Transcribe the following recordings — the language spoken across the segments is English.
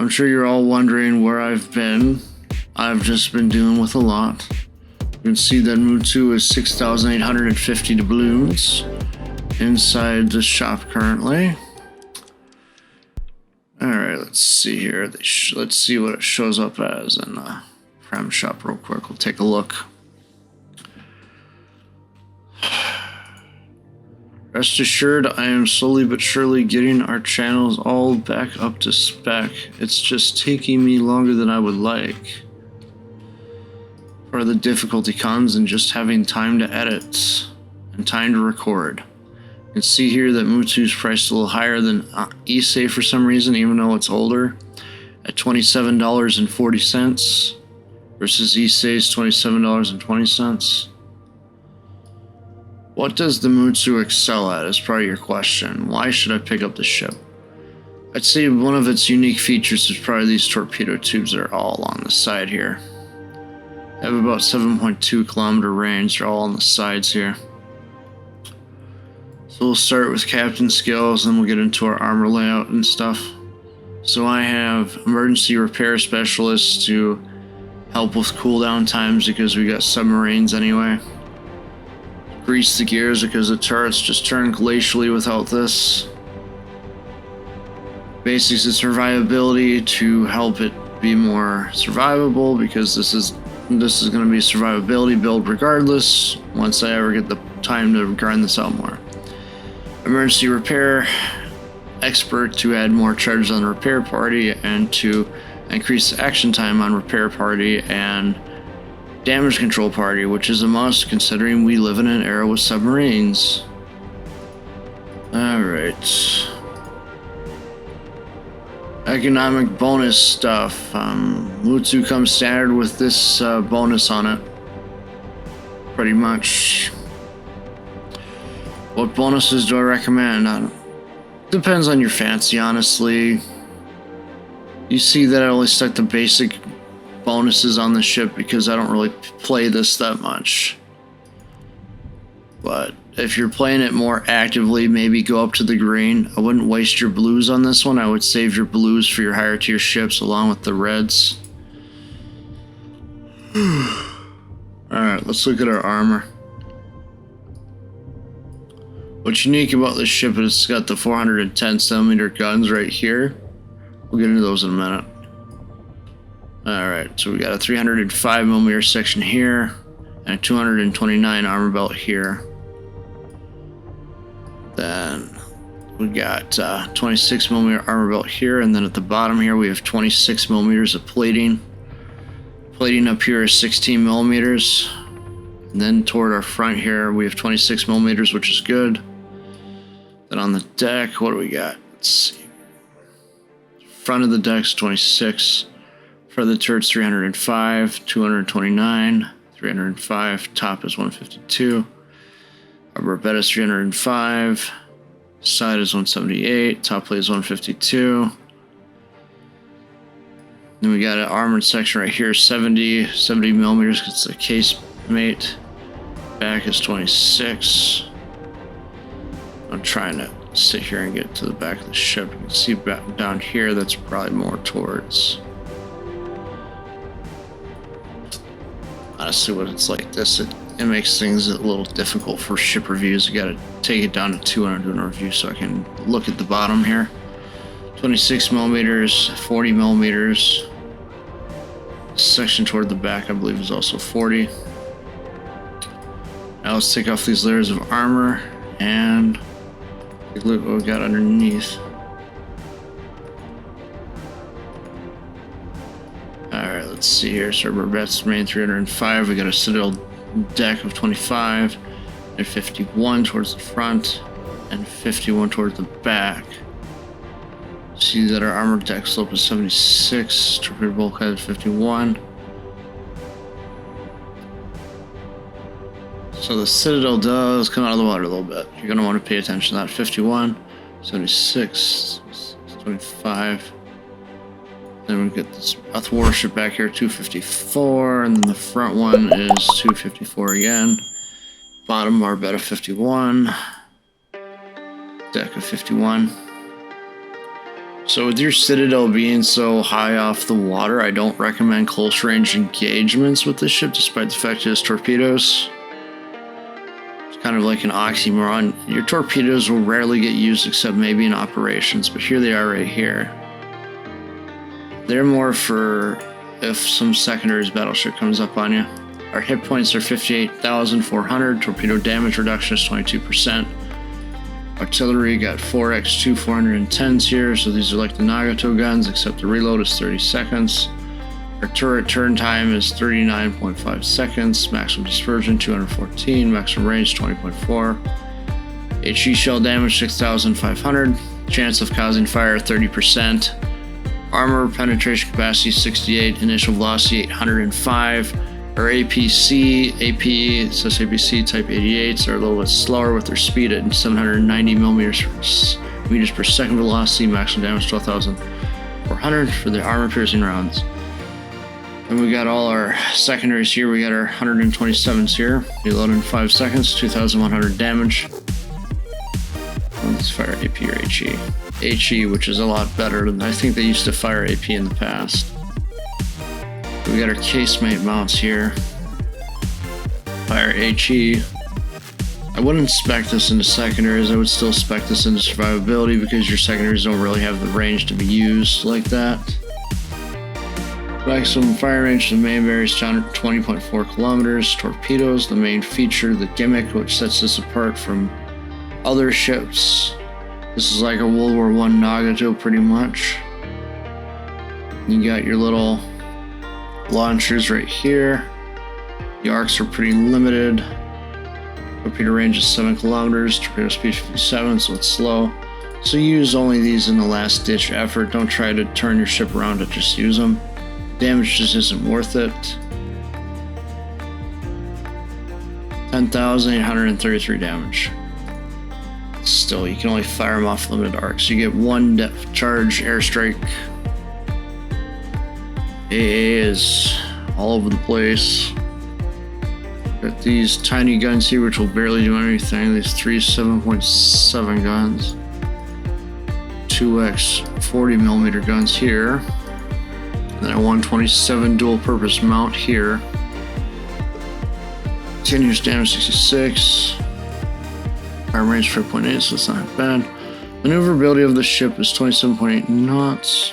I'm sure you're all wondering where I've been. I've just been dealing with a lot. You can see that Mutsu is 6,850 doubloons inside the shop currently. Alright, let's see here. Let's see what it shows up as in the Prem shop real quick. We'll take a look. Rest assured, I am slowly but surely getting our channels all back up to spec. It's just taking me longer than I would like. Part of the difficulty comes in just having time to edit and time to record. You can see here that Mutsu's priced a little higher than Issei for some reason, even though it's older, at $27.40 versus Issei's $27.20. What does the Mutsu excel at is probably your question. Why should I pick up the ship? I'd say one of its unique features is probably these torpedo tubes that are all along the side here. They have about 7.2 kilometer range. They're all on the sides here. So we'll start with captain skills, and we'll get into our armor layout and stuff. So I have emergency repair specialists to help with cooldown times because we got submarines anyway. Grease the gears because the turrets just turn glacially without this. Basics of survivability to help it be more survivable because this is going to be a survivability build regardless once I ever get the time to grind this out more. Emergency repair expert to add more charges on the repair party and to increase the action time on repair party and damage control party, which is a must considering we live in an era with submarines. Alright. Economic bonus stuff. Mutsu comes standard with this bonus on it. Pretty much. What bonuses do I recommend? Depends on your fancy, honestly. You see that I only stuck the basic bonuses on the ship because I don't really play this that much. But if you're playing it more actively, maybe go up to the green. I wouldn't waste your blues on this one. I would save your blues for your higher tier ships along with the reds. Alright, let's look at our armor. What's unique about this ship is it's got the 410cm guns right here. We'll get into those in a minute. Alright, so we got a 305mm section here and a 229 armor belt here. Then we got 26mm armor belt here, and then at the bottom here we have 26mm of plating. Plating up here is 16mm. And then toward our front here we have 26mm, which is good. Then on the deck, what do we got? Let's see. Front of the deck's 26. Front of the turret's 305, 229, 305. Top is 152. Our barbette is 305. Side is 178. Top plate is 152. Then we got an armored section right here, 70mm because it's a case mate. Back is 26. I'm trying to sit here and get to the back of the ship. You can see back down here, that's probably more towards. Honestly, when it's like this, it makes things a little difficult for ship reviews. You gotta take it down to 200 doing a review so I can look at the bottom here. 26mm, 40mm. Section toward the back, I believe, is also 40. Now let's take off these layers of armor and take a look at what we got underneath. Alright, let's see here. So our barbette's main 305. We got a citadel deck of 25 and 51 towards the front and 51 towards the back. See that our armor deck slope is 76, torpedo bulkhead 51. So the citadel does come out of the water a little bit. You're going to want to pay attention to that. 51, 76, 25. Then we get this warship back here, 254, and then the front one is 254 again. Bottom barbette of 51. Deck of 51. So with your Citadel being so high off the water, I don't recommend close range engagements with this ship, despite the fact it has torpedoes. It's kind of like an oxymoron. Your torpedoes will rarely get used except maybe in operations, but here they are right here. They're more for if some secondaries battleship comes up on you. Our hit points are 58,400, torpedo damage reduction is 22%. Artillery got 4x2 410s here, so these are like the Nagato guns, except the reload is 30 seconds. Our turret turn time is 39.5 seconds, maximum dispersion 214, maximum range 20.4. HE shell damage 6,500, chance of causing fire 30%. Armor penetration capacity 68, initial velocity 805. Our APC, AP, it says APC type 88s are a little bit slower with their speed at 790 meters per second velocity, maximum damage 12,400 for the armor piercing rounds. And we got all our secondaries here. We got our 127s here. Reload in 5 seconds, 2,100 damage. Let's fire AP or HE. HE, which is a lot better than I think they used to fire AP in the past. We got our casemate mounts here. Fire HE. I wouldn't spec this into secondaries. I would still spec this into survivability because your secondaries don't really have the range to be used like that. Maximum fire range to the main varies down to 20.4 kilometers. Torpedoes, the main feature, the gimmick which sets this apart from other ships. This is like a World War I Nagato pretty much. You got your little launchers right here. The arcs are pretty limited. Torpedo range is 7 kilometers, torpedo speed 57, so it's slow. So use only these in the last ditch effort. Don't try to turn your ship around to just use them. Damage just isn't worth it. 10,833 damage. Still, you can only fire them off limited arcs. You get 1 depth charge airstrike. AA is all over the place. Got these tiny guns here which will barely do anything. These 3 7.7 guns. 2x 40mm guns here. And then a 127 dual purpose mount here. Continuous damage 66. Fire range 4.8, so it's not bad. Maneuverability of the ship is 27.8 knots.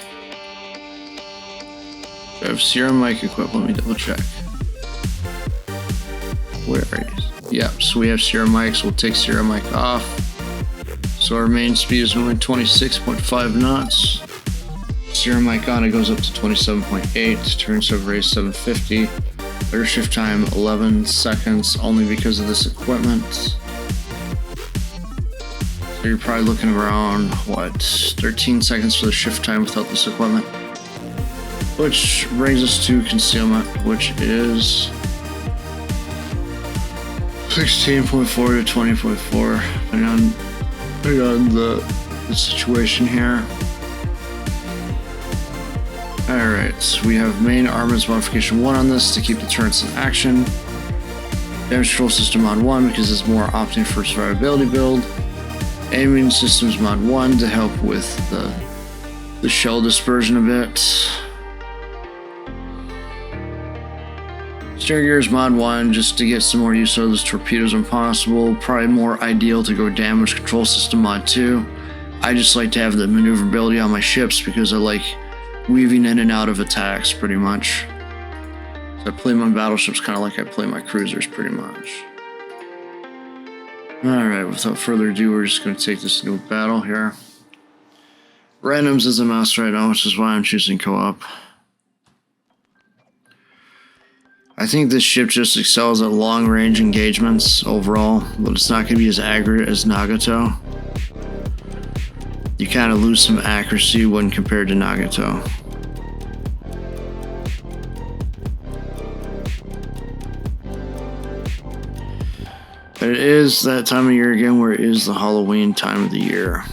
I have Sierra mic equipped. Let me double check. Where are you? Yeah, so we have Sierra mics. We'll take Sierra mic off. So our main speed is only 26.5 knots. Sierra mic on, it goes up to 27.8. Turn sub raise 750. Better shift time 11 seconds, only because of this equipment. So you're probably looking around, what, 13 seconds for the shift time without this equipment. Which brings us to concealment, which is 16.4 to 20.4, depending on the situation here. Alright, so we have main armaments modification 1 on this to keep deterrence in action. Damage control system mod 1 because it's more opting for survivability build. Aiming systems mod 1 to help with the shell dispersion a bit. Steering gears mod 1 just to get some more use out of those torpedoes when possible. Probably more ideal to go damage control system mod 2. I just like to have the maneuverability on my ships because I like weaving in and out of attacks pretty much. So I play my battleships kind of like I play my cruisers pretty much. Alright, without further ado, we're just going to take this into a battle here. Randoms is a mess right now, which is why I'm choosing co-op. I think this ship just excels at long-range engagements overall, but it's not going to be as accurate as Nagato. You kind of lose some accuracy when compared to Nagato. But it is that time of year again where it is the Halloween time of the year.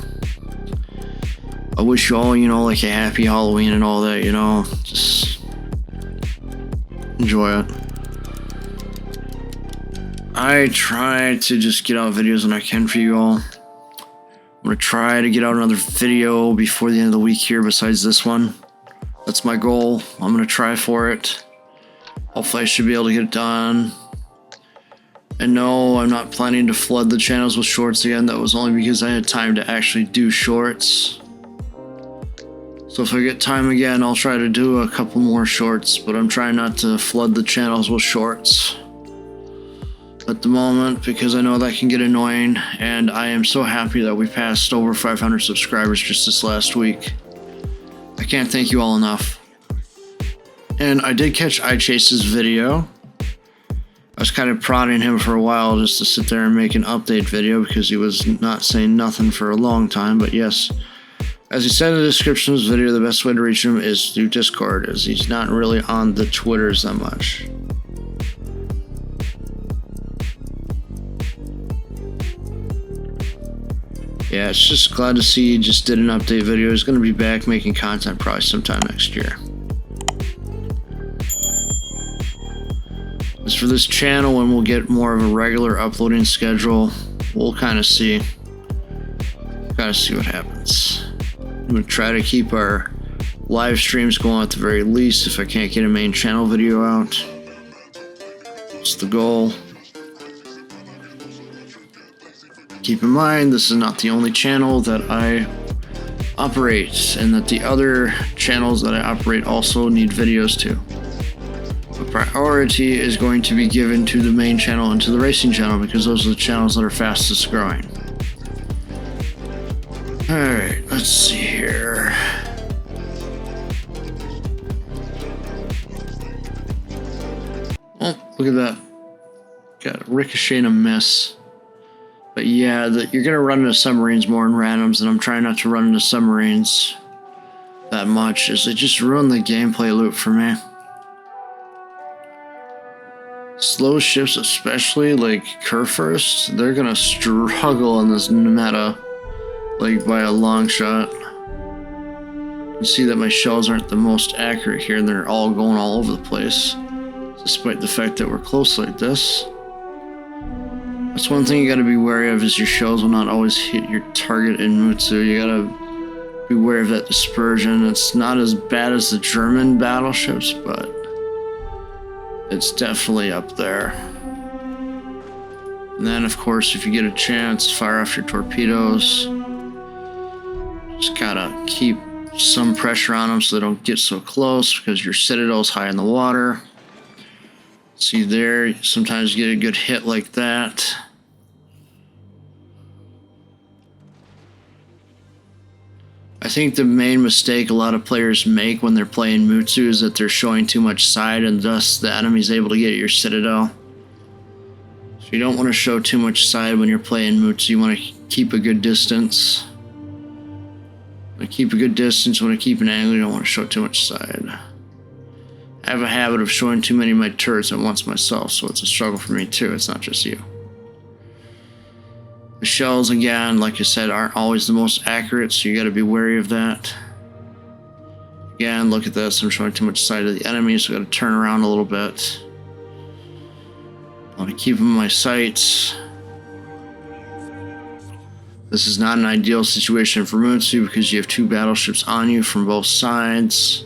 I wish you all, like a happy Halloween and all that, just enjoy it. I try to just get out videos when I can for you all. I'm going to try to get out another video before the end of the week here besides this one. That's my goal. I'm going to try for it. Hopefully I should be able to get it done. And no, I'm not planning to flood the channels with shorts again. That was only because I had time to actually do shorts. So if I get time again, I'll try to do a couple more shorts, but I'm trying not to flood the channels with shorts at the moment because I know that can get annoying, and I am so happy that we passed over 500 subscribers just this last week. I can't thank you all enough. And I did catch iChase's video. I was kind of prodding him for a while just to sit there and make an update video because he was not saying nothing for a long time, but yes. As he said in the description of this video, the best way to reach him is through Discord, as he's not really on the Twitters that much. Yeah, it's just glad to see he just did an update video. He's going to be back making content probably sometime next year. As for this channel, when we'll get more of a regular uploading schedule, we'll kind of see. Gotta see what happens. I'm going to try to keep our live streams going at the very least if I can't get a main channel video out. That's the goal. Keep in mind, this is not the only channel that I operate, and that the other channels that I operate also need videos too. But priority is going to be given to the main channel and to the racing channel because those are the channels that are fastest growing. Alright, let's see here. Oh, look at that. Got a ricochet and a miss. But yeah, you're going to run into submarines more in randoms, and I'm trying not to run into submarines that much, as it just ruined the gameplay loop for me. Slow ships, especially like Kurfürst, they're going to struggle in this meta. Like by a long shot. You see that my shells aren't the most accurate here, and they're all going all over the place, despite the fact that we're close like this. That's one thing you gotta be wary of, is your shells will not always hit your target in Mutsu. You gotta be wary of that dispersion. It's not as bad as the German battleships, but it's definitely up there. And then of course, if you get a chance, fire off your torpedoes. Just gotta keep some pressure on them so they don't get so close, because your citadel's high in the water. See there, sometimes you get a good hit like that. I think the main mistake a lot of players make when they're playing Mutsu is that they're showing too much side, and thus the enemy's able to get your citadel. So you don't want to show too much side when you're playing Mutsu. You want to keep a good distance. Keep a good distance. When I keep an angle, you don't want to show too much side. I have a habit of showing too many of my turrets at once myself, so it's a struggle for me too. It's not just you. The shells, again, like I said, aren't always the most accurate, so you got to be wary of that. Again, look at this. I'm showing too much side of the enemy, so I got to turn around a little bit. I want to keep them in my sights. This is not an ideal situation for Mutsu because you have two battleships on you from both sides.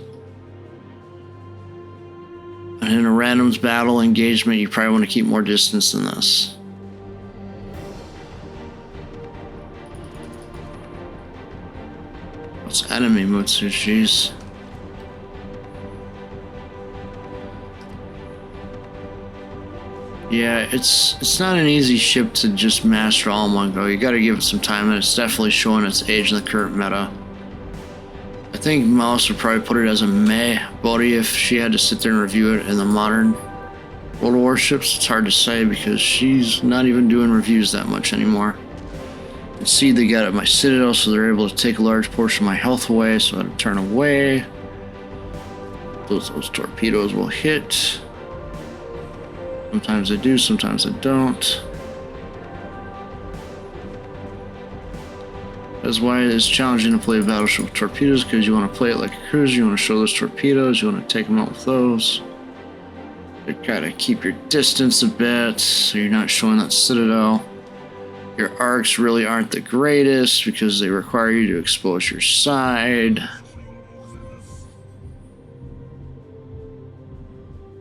And in a randoms battle engagement, you probably want to keep more distance than this. What's enemy Mutsu? Jeez. Yeah, it's not an easy ship to just master all in one go. You gotta give it some time, and it's definitely showing its age in the current meta. I think Mouse would probably put it as a meh body if she had to sit there and review it in the modern World Warships. It's hard to say because she's not even doing reviews that much anymore. You can see they got at my citadel, so they're able to take a large portion of my health away, so I had to turn away. Those torpedoes will hit. Sometimes I do, sometimes I don't. That's why it's challenging to play a battleship with torpedoes, because you want to play it like a cruiser. You want to show those torpedoes, you want to take them out with those. You gotta keep your distance a bit so you're not showing that citadel. Your arcs really aren't the greatest because they require you to expose your side.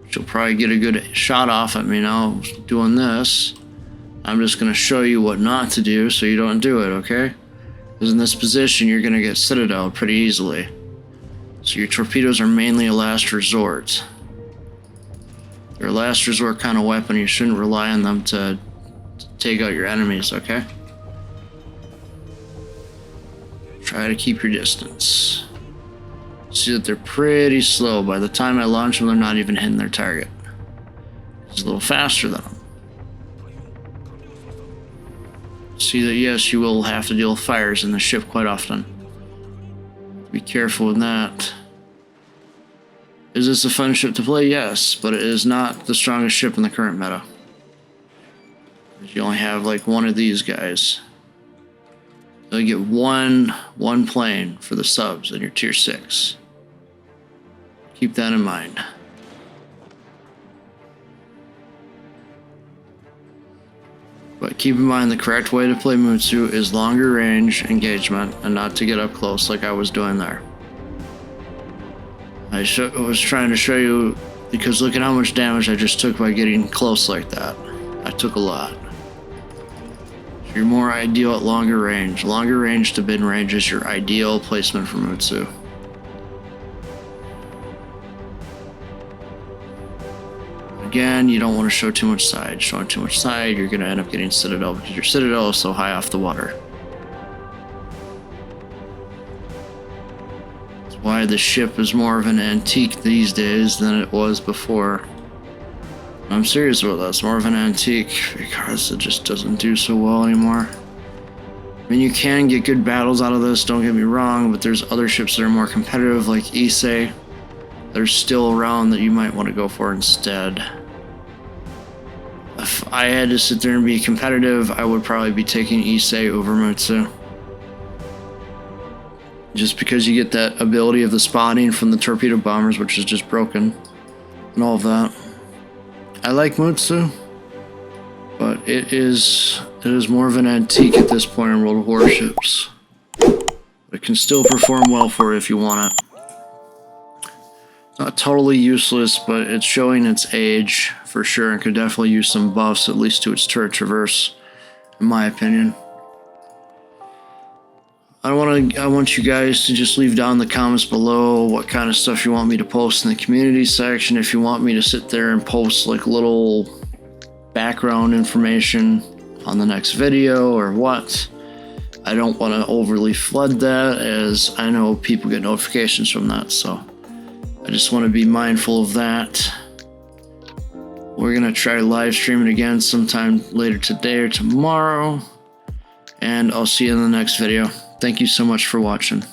You'll probably get a good shot off at me now doing this. I'm just going to show you what not to do so you don't do it, okay? Because in this position, you're going to get citadel pretty easily. So your torpedoes are mainly a last resort. They're a last resort kind of weapon. You shouldn't rely on them to take out your enemies, okay? Try to keep your distance. See that they're pretty slow. By the time I launch them, they're not even hitting their target. It's a little faster than them. See that, yes, you will have to deal with fires in the ship quite often. Be careful with that. Is this a fun ship to play? Yes, but it is not the strongest ship in the current meta. You only have like one of these guys. You only get one plane for the subs in your tier 6. Keep that in mind. But keep in mind the correct way to play Mutsu is longer range engagement and not to get up close like I was doing there. I was trying to show you, because look at how much damage I just took by getting close like that. I took a lot. So you're more ideal at longer range. Longer range to mid range is your ideal placement for Mutsu. Again, you don't want to show too much side. Showing too much side, you're going to end up getting citadel because your citadel is so high off the water. That's why the ship is more of an antique these days than it was before. I'm serious about that. It's more of an antique because it just doesn't do so well anymore. I mean, you can get good battles out of this, don't get me wrong, but there's other ships that are more competitive, like Issei. They're still around that you might want to go for instead. If I had to sit there and be competitive, I would probably be taking Issei over Mutsu. Just because you get that ability of the spotting from the torpedo bombers, which is just broken, and all of that. I like Mutsu, but it is more of an antique at this point in World of Warships. It can still perform well for you if you want it. Not totally useless, but it's showing its age for sure and could definitely use some buffs, at least to its turret traverse, in my opinion. I want you guys to just leave down in the comments below what kind of stuff you want me to post in the community section. If you want me to sit there and post like little background information on the next video or what. I don't want to overly flood that, as I know people get notifications from that, so I just want to be mindful of that. We're going to try live streaming again sometime later today or tomorrow, and I'll see you in the next video. Thank you so much for watching.